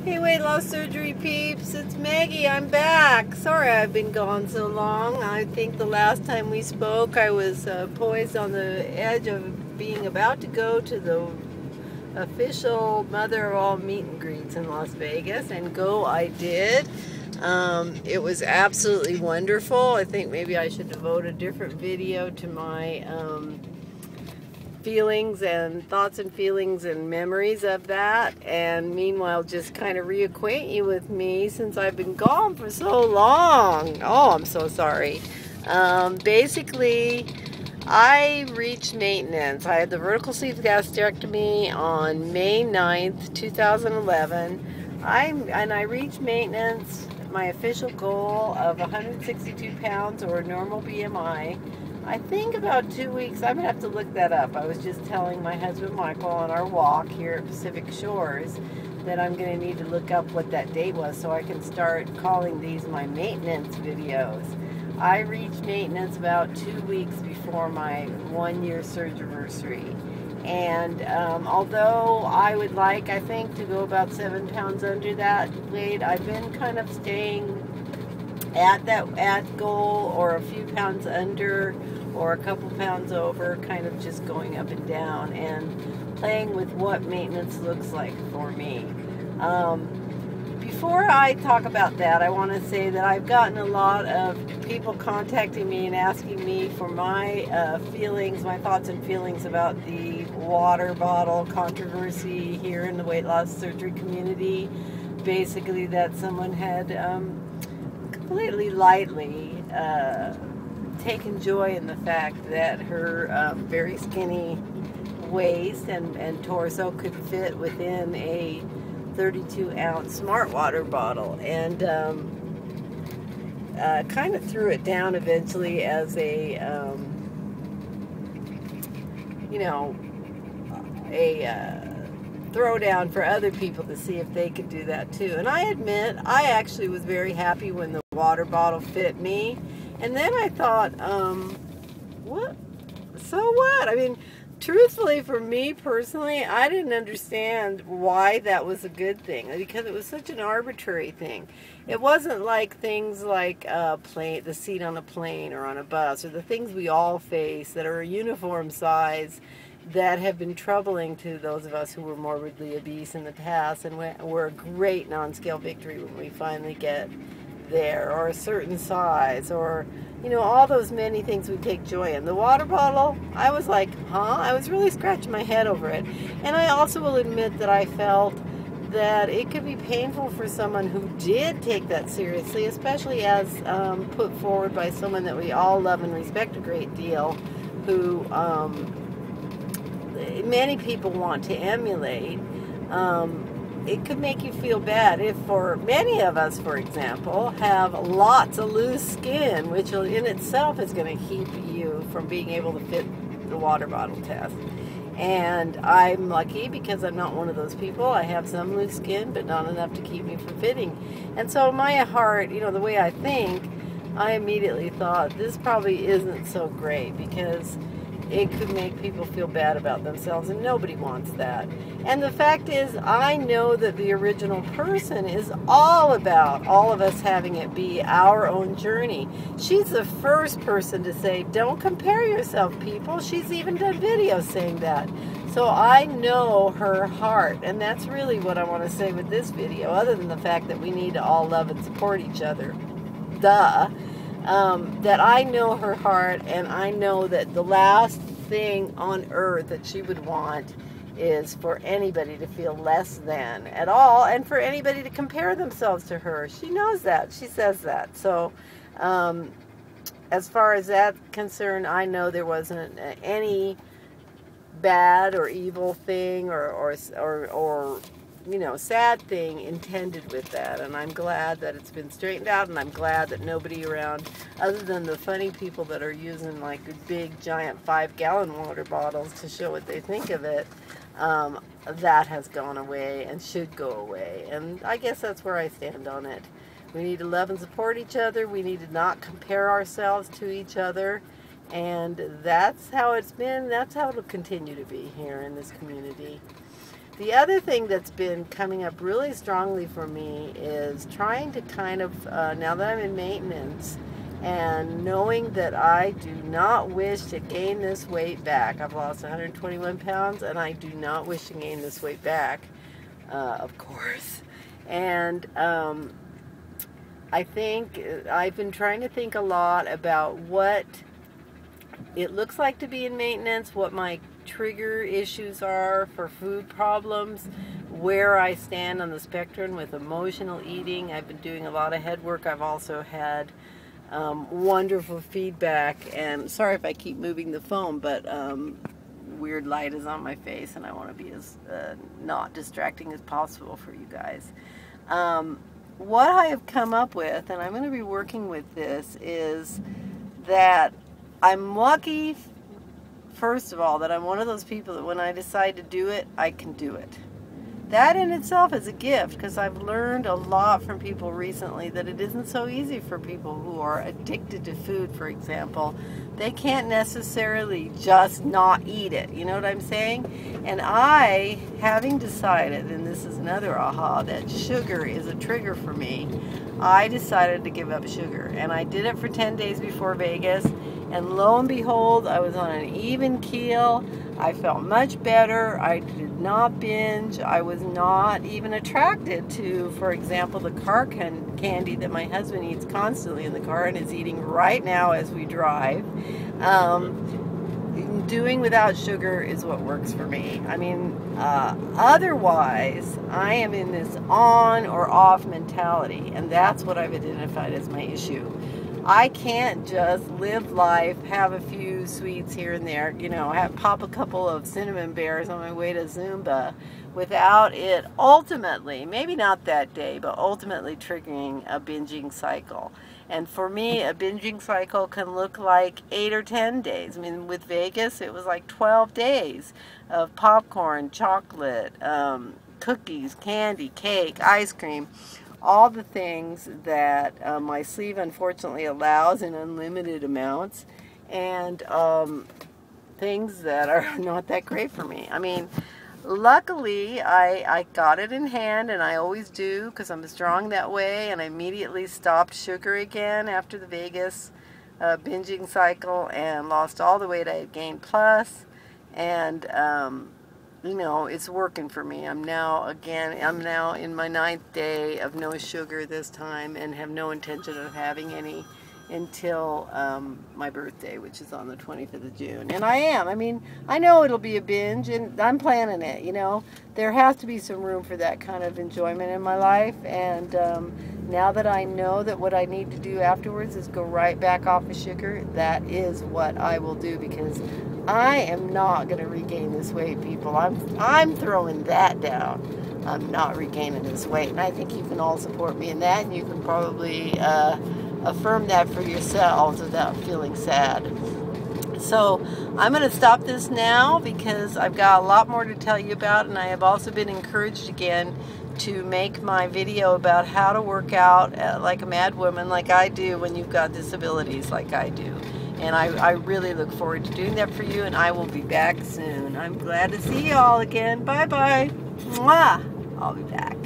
Hey, weight loss surgery peeps, it's Maggie. I'm back. Sorry I've been gone so long. I think the last time we spoke I was poised on the edge of being about to go to the official Mother of All meet and greets in Las Vegas, and go I did. It was absolutely wonderful. I think maybe I should devote a different video to my feelings and thoughts and feelings and memories of that, and meanwhile just kind of reacquaint you with me since I've been gone for so long. Oh, I'm so sorry. Basically, I reached maintenance. I had the vertical sleeve gastrectomy on May 9th, 2011. I reached maintenance, my official goal of 162 pounds or normal BMI. I think about 2 weeks. I'm gonna have to look that up. I was just telling my husband Michael on our walk here at Pacific Shores that I'm gonna need to look up what that date was so I can start calling these my maintenance videos. I reached maintenance about 2 weeks before my 1-year surgery. And although I would like, I think, to go about 7 pounds under that weight, I've been kind of staying at goal, or a few pounds under, or a couple pounds over, kind of just going up and down and playing with what maintenance looks like for me. Before I talk about that, I want to say that I've gotten a lot of people contacting me and asking me for my feelings, my thoughts and feelings about the water bottle controversy here in the weight loss surgery community. Basically, that someone had completely lightly taken joy in the fact that her very skinny waist and torso could fit within a 32-ounce smart water bottle, and kind of threw it down eventually as a throwdown for other people to see if they could do that too. And I admit, I actually was very happy when the water bottle fit me. And then I thought, what? So what? I mean, truthfully, for me personally, I didn't understand why that was a good thing, because it was such an arbitrary thing. It wasn't like things like the seat on a plane or on a bus, or the things we all face that are a uniform size that have been troubling to those of us who were morbidly obese in the past, and were a great non-scale victory when we finally get there, or a certain size, or all those many things we take joy in. The water bottle, I was like, huh? I was really scratching my head over it. And I also will admit that I felt that it could be painful for someone who did take that seriously, especially as put forward by someone that we all love and respect a great deal, who many people want to emulate. It could make you feel bad if, for many of us, for example, have lots of loose skin, which in itself is going to keep you from being able to fit the water bottle test. And I'm lucky because I'm not one of those people. I have some loose skin, but not enough to keep me from fitting. And so in my heart, the way I think, I immediately thought this probably isn't so great, because it could make people feel bad about themselves, and nobody wants that. And the fact is, I know that the original person is all about all of us having it be our own journey. She's the first person to say, don't compare yourself, people. She's even done videos saying that. So I know her heart, and that's really what I want to say with this video, other than the fact that we need to all love and support each other. Duh. That I know her heart, and I know that the last thing on earth that she would want is for anybody to feel less than at all, and for anybody to compare themselves to her. She knows that. She says that. So as far as that's concerned, I know there wasn't any bad or evil thing or sad thing intended with that, and I'm glad that it's been straightened out, and I'm glad that nobody around, other than the funny people that are using like big giant 5-gallon water bottles to show what they think of it, that has gone away and should go away. And I guess that's where I stand on it. We need to love and support each other. We need to not compare ourselves to each other, and that's how it's been. That's how it'll continue to be here in this community. The other thing that's been coming up really strongly for me is trying to kind of, now that I'm in maintenance, and knowing that I do not wish to gain this weight back. I've lost 121 pounds, and I do not wish to gain this weight back, of course. And I think I've been trying to think a lot about what it looks like to be in maintenance, what my trigger issues are for food problems, where I stand on the spectrum with emotional eating. I've been doing a lot of head work. I've also had wonderful feedback, and sorry if I keep moving the phone, but weird light is on my face and I want to be as not distracting as possible for you guys. What I have come up with, and I'm going to be working with this, is that I'm lucky, first of all, that I'm one of those people that when I decide to do it, I can do it. That in itself is a gift, because I've learned a lot from people recently that it isn't so easy for people who are addicted to food, for example. They can't necessarily just not eat it, you know what I'm saying? And I, having decided, and this is another aha, that sugar is a trigger for me, I decided to give up sugar. And I did it for 10 days before Vegas, and lo and behold, I was on an even keel. I felt much better. I did not binge. I was not even attracted to, for example, the car candy that my husband eats constantly in the car and is eating right now as we drive. Doing without sugar is what works for me. I mean, otherwise, I am in this on or off mentality, and that's what I've identified as my issue. I can't just live life, have a few sweets here and there, you know, pop a couple of cinnamon bears on my way to Zumba without it ultimately, maybe not that day, but ultimately triggering a binging cycle. And for me, a binging cycle can look like 8 or 10 days. I mean, with Vegas, it was like 12 days of popcorn, chocolate, cookies, candy, cake, ice cream. All the things that my sleeve unfortunately allows in unlimited amounts, and things that are not that great for me. I mean, luckily I got it in hand, and I always do because I'm strong that way, and I immediately stopped sugar again after the Vegas binging cycle and lost all the weight I had gained plus, and you know, it's working for me. I'm now in my 9th day of no sugar this time, and have no intention of having any until my birthday, which is on the 25th of June. And I mean, I know it'll be a binge, and I'm planning it, you know. There has to be some room for that kind of enjoyment in my life, and now that I know that what I need to do afterwards is go right back off of sugar, that is what I will do, because I am not going to regain this weight, people. I'm throwing that down. I'm not regaining this weight, and I think you can all support me in that, and you can probably affirm that for yourselves without feeling sad. So I'm going to stop this now because I've got a lot more to tell you about, and I have also been encouraged again to make my video about how to work out like a mad woman, like I do when you've got disabilities like I do. And I really look forward to doing that for you, and I will be back soon. I'm glad to see you all again. Bye-bye. Mwah. I'll be back.